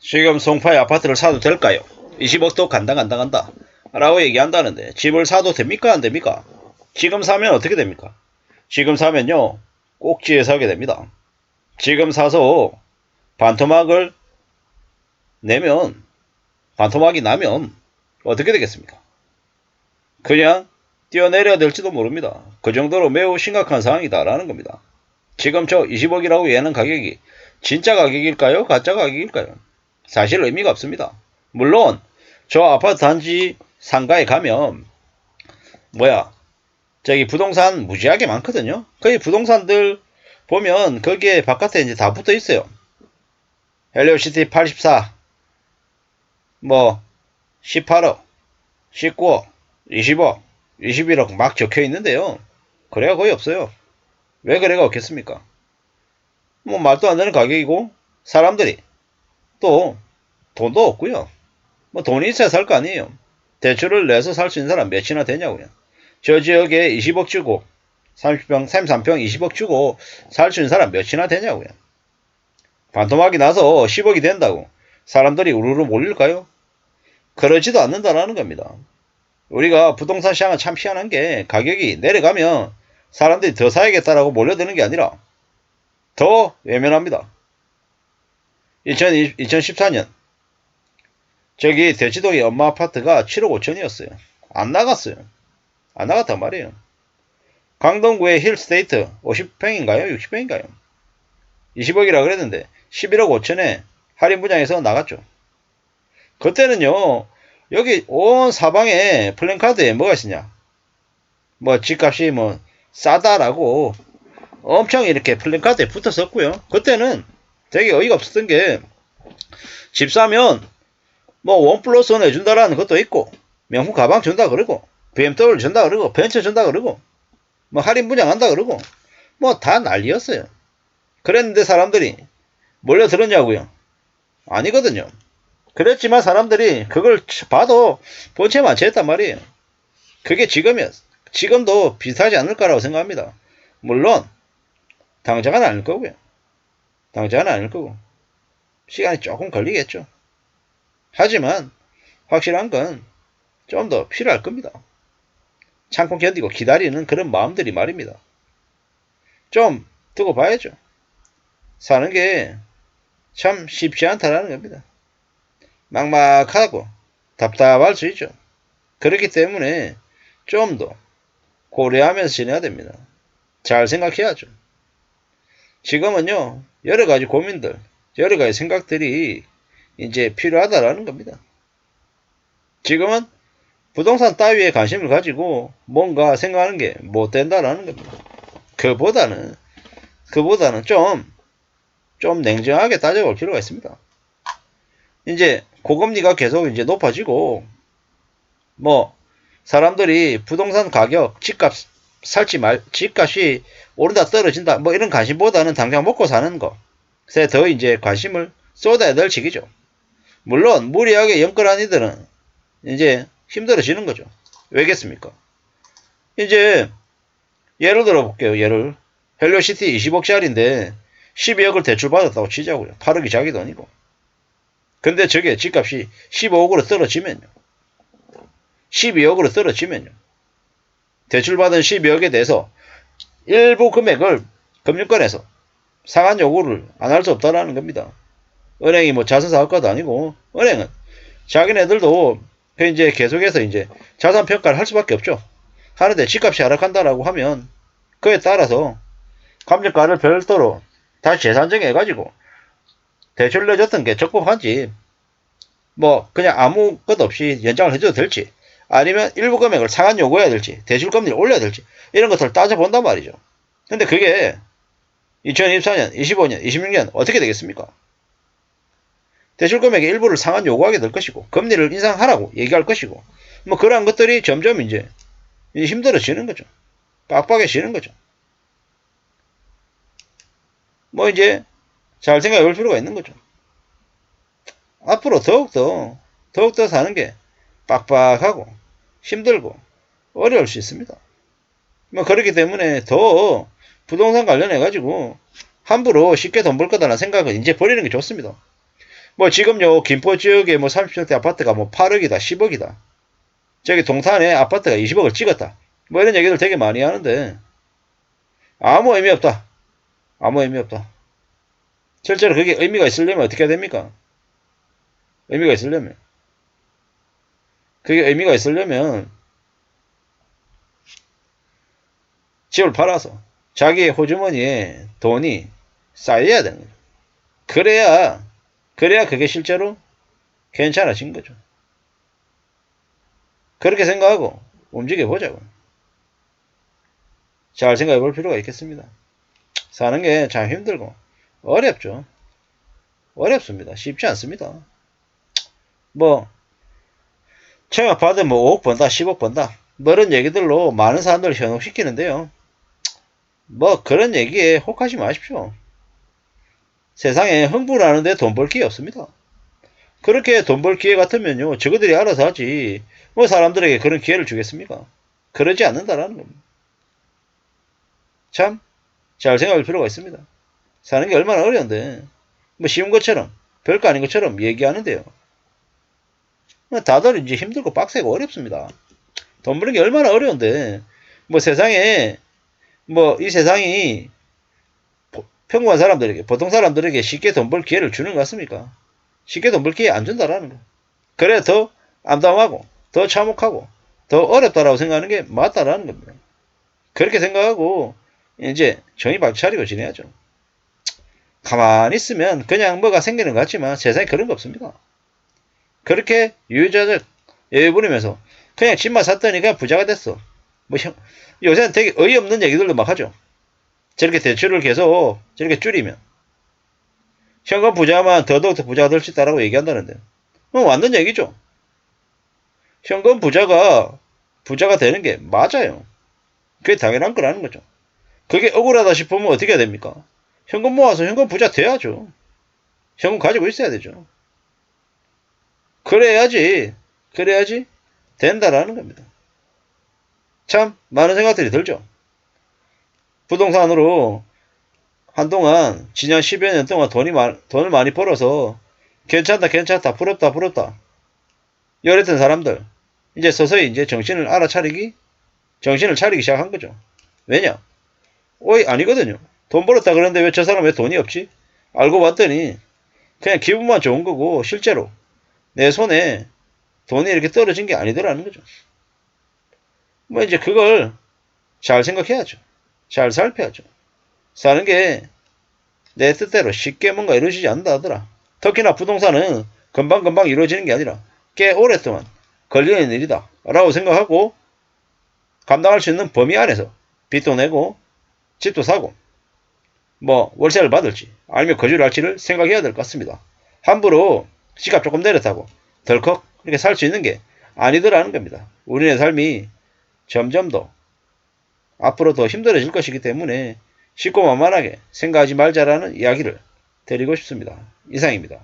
지금 송파에 아파트를 사도 될까요? 20억도 간다 라고 얘기한다는데 집을 사도 됩니까 안 됩니까? 지금 사면 어떻게 됩니까? 지금 사면요 꼭지에 서게 됩니다. 지금 사서 반토막을 내면 반토막이 나면 어떻게 되겠습니까? 그냥 뛰어내려야 될지도 모릅니다. 그 정도로 매우 심각한 상황이다라는 겁니다. 지금 저 20억이라고 얘는 가격이 진짜 가격일까요? 가짜 가격일까요? 사실 의미가 없습니다. 물론 저 아파트 단지 상가에 가면 저기 부동산 무지하게 많거든요. 거기 부동산들 보면 거기에 바깥에 이제 다 붙어 있어요. 헬리오시티 84, 18억, 19억, 20억, 21억 막 적혀 있는데요. 거래가 거의 없어요. 왜 거래가 없겠습니까? 말도 안 되는 가격이고 사람들이 또 돈도 없고요. 돈이 있어야 살 거 아니에요. 대출을 내서 살 수 있는 사람 몇이나 되냐고요. 저 지역에 20억 주고 30평, 33평 20억 주고 살 수 있는 사람 몇이나 되냐고요. 반토막이 나서 10억이 된다고 사람들이 우르르 몰릴까요? 그러지도 않는다라는 겁니다. 우리가 부동산 시장은 참 희한한 게 가격이 내려가면 사람들이 더 사야겠다라고 몰려드는 게 아니라 더 외면합니다. 2014년 저기 대치동의 엄마 아파트가 7억 5천이었어요. 안 나갔어요. 안 나갔단 말이에요. 강동구의 힐스테이트 50평인가요? 60평인가요? 20억이라 그랬는데 11억 5천에 할인 분양에서 나갔죠. 그때는요. 여기 온 사방에 플랜카드에 뭐가 있었냐. 집값이 싸다라고 엄청 이렇게 플랜카드에 붙었었고요. 그때는 되게 어이가 없었던 게 집 사면 원 플러스 원 해준다라는 것도 있고 명품 가방 준다 그러고 BMW 준다 그러고 벤츠 준다 그러고 할인 분양한다 그러고 다 난리였어요. 그랬는데 사람들이 몰려들었냐고요? 아니거든요. 그랬지만 사람들이 그걸 봐도 본체 만취했단 말이에요. 그게 지금도 비슷하지 않을 거라고 생각합니다. 물론 당장은 아닐 거고요. 당장은 아닐 거고 시간이 조금 걸리겠죠. 하지만 확실한 건 좀 더 필요할 겁니다. 참고 견디고 기다리는 그런 마음들이 말입니다. 좀 두고 봐야죠. 사는 게 참 쉽지 않다라는 겁니다. 막막하고 답답할 수 있죠. 그렇기 때문에 좀 더 고려하면서 지내야 됩니다. 잘 생각해야죠. 지금은요, 여러 가지 고민들, 여러 가지 생각들이 이제 필요하다라는 겁니다. 지금은 부동산 따위에 관심을 가지고 뭔가 생각하는 게 못 된다라는 겁니다. 그보다는 좀 냉정하게 따져볼 필요가 있습니다. 이제 고금리가 계속 이제 높아지고 사람들이 부동산 가격, 집값이 오른다 떨어진다 이런 관심보다는 당장 먹고 사는 것에 더 이제 관심을 쏟아야 될 시기죠. 물론 무리하게 연끌한 이들은 이제 힘들어지는 거죠. 왜겠습니까? 이제 예를 들어 볼게요. 헬리오시티 20억짜리인데 12억을 대출받았다고 치자고요. 8억이 자기 돈이고. 근데 저게 집값이 15억으로 떨어지면요. 12억으로 떨어지면요. 대출받은 12억에 대해서 일부 금액을 금융권에서 상한 요구를 안 할 수 없다라는 겁니다. 은행이 자선사업가도 아니고 은행은 자기네들도 이제 계속해서 이제 자산 평가를 할 수밖에 없죠. 하는데 집값이 하락한다라고 하면 그에 따라서 감정가를 별도로 다시 재산정해가지고 대출 내줬던 게 적법한지 그냥 아무 것 없이 연장을 해줘도 될지 아니면 일부 금액을 상한 요구해야 될지 대출 금리를 올려야 될지 이런 것들을 따져본단 말이죠. 근데 그게 2024년, 25년, 26년 어떻게 되겠습니까? 대출 금액의 일부를 상한 요구하게 될 것이고 금리를 인상하라고 얘기할 것이고 그러한 것들이 점점 이제 힘들어지는 거죠. 빡빡해지는 거죠. 이제 잘 생각해 볼 필요가 있는 거죠. 앞으로 더욱더 사는 게 빡빡하고 힘들고 어려울 수 있습니다. 그렇기 때문에 더 부동산 관련해 가지고 함부로 쉽게 돈 벌 거다라는 생각을 이제 버리는 게 좋습니다. 뭐 지금요 김포 지역에 뭐 30평대 아파트가 뭐 8억이다 10억이다 저기 동탄에 아파트가 20억을 찍었다 뭐 이런 얘기들 되게 많이 하는데 아무 의미 없다. 아무 의미 없다. 실제로 그게 의미가 있으려면 어떻게 해야 됩니까? 의미가 있으려면 그게 의미가 있으려면 집을 팔아서 자기의 호주머니에 돈이 쌓여야 되는 거죠. 그래야 그게 실제로 괜찮아진 거죠. 그렇게 생각하고 움직여 보자고. 잘 생각해 볼 필요가 있겠습니다. 사는 게 참 힘들고 어렵죠. 어렵습니다. 쉽지 않습니다. 뭐 청약 받으면 뭐 5억 번다 10억 번다 뭐 이런 얘기들로 많은 사람들을 현혹시키는데요. 뭐 그런 얘기에 혹하지 마십시오. 세상에 흥분하는데 돈 벌 기회 없습니다. 그렇게 돈 벌 기회 같으면요 저거들이 알아서 하지 뭐 사람들에게 그런 기회를 주겠습니까? 그러지 않는다라는 겁니다. 참 잘 생각할 필요가 있습니다. 사는 게 얼마나 어려운데 뭐 쉬운 것처럼 별거 아닌 것처럼 얘기하는데요. 다들 이제 힘들고 빡세고 어렵습니다. 돈 버는 게 얼마나 어려운데 뭐 세상에 뭐 이 세상이 평범한 사람들에게 보통 사람들에게 쉽게 돈 벌 기회를 주는 것 같습니까? 쉽게 돈 벌 기회 안 준다라는 거. 그래 더 암담하고 더 참혹하고 더 어렵다라고 생각하는 게 맞다라는 겁니다. 그렇게 생각하고 이제 정의 박차리고 지내야죠. 가만히 있으면 그냥 뭐가 생기는 것 같지만 세상에 그런 거 없습니다. 그렇게 유유자적 여유 부리면서 그냥 집만 샀더니 그냥 부자가 됐어. 뭐 요새는 되게 어이없는 얘기들도 막 하죠. 저렇게 대출을 계속 저렇게 줄이면 현금 부자만 더더욱 부자가 될 수 있다라고 얘기한다는데 완전 얘기죠. 현금 부자가 되는 게 맞아요. 그게 당연한 거라는 거죠. 그게 억울하다 싶으면 어떻게 해야 됩니까? 현금 모아서 현금 부자 돼야죠. 현금 가지고 있어야 되죠. 그래야지 된다라는 겁니다. 참 많은 생각들이 들죠. 부동산으로 한동안 지난 10여 년 동안 돈을 많이 벌어서 괜찮다 부럽다 이랬던 사람들 이제 서서히 이제 정신을 차리기 시작한 거죠. 왜냐? 아니거든요. 돈 벌었다 그러는데 왜 저 사람 왜 돈이 없지? 알고 봤더니 그냥 기분만 좋은 거고 실제로 내 손에 돈이 이렇게 떨어진 게 아니더라는 거죠. 뭐 이제 그걸 잘 생각해야죠. 잘 살펴야죠. 사는 게 내 뜻대로 쉽게 뭔가 이루어지지 않는다 하더라. 특히나 부동산은 금방금방 이루어지는 게 아니라 꽤 오랫동안 걸리는 일이다 라고 생각하고 감당할 수 있는 범위 안에서 빚도 내고 집도 사고 뭐 월세를 받을지 아니면 거주를 할지를 생각해야 될 것 같습니다. 함부로 시값 조금 내렸다고 덜컥 이렇게 살 수 있는 게 아니더라는 겁니다. 우리의 삶이 점점 더 앞으로 더 힘들어질 것이기 때문에 쉽고 만만하게 생각하지 말자라는 이야기를 드리고 싶습니다. 이상입니다.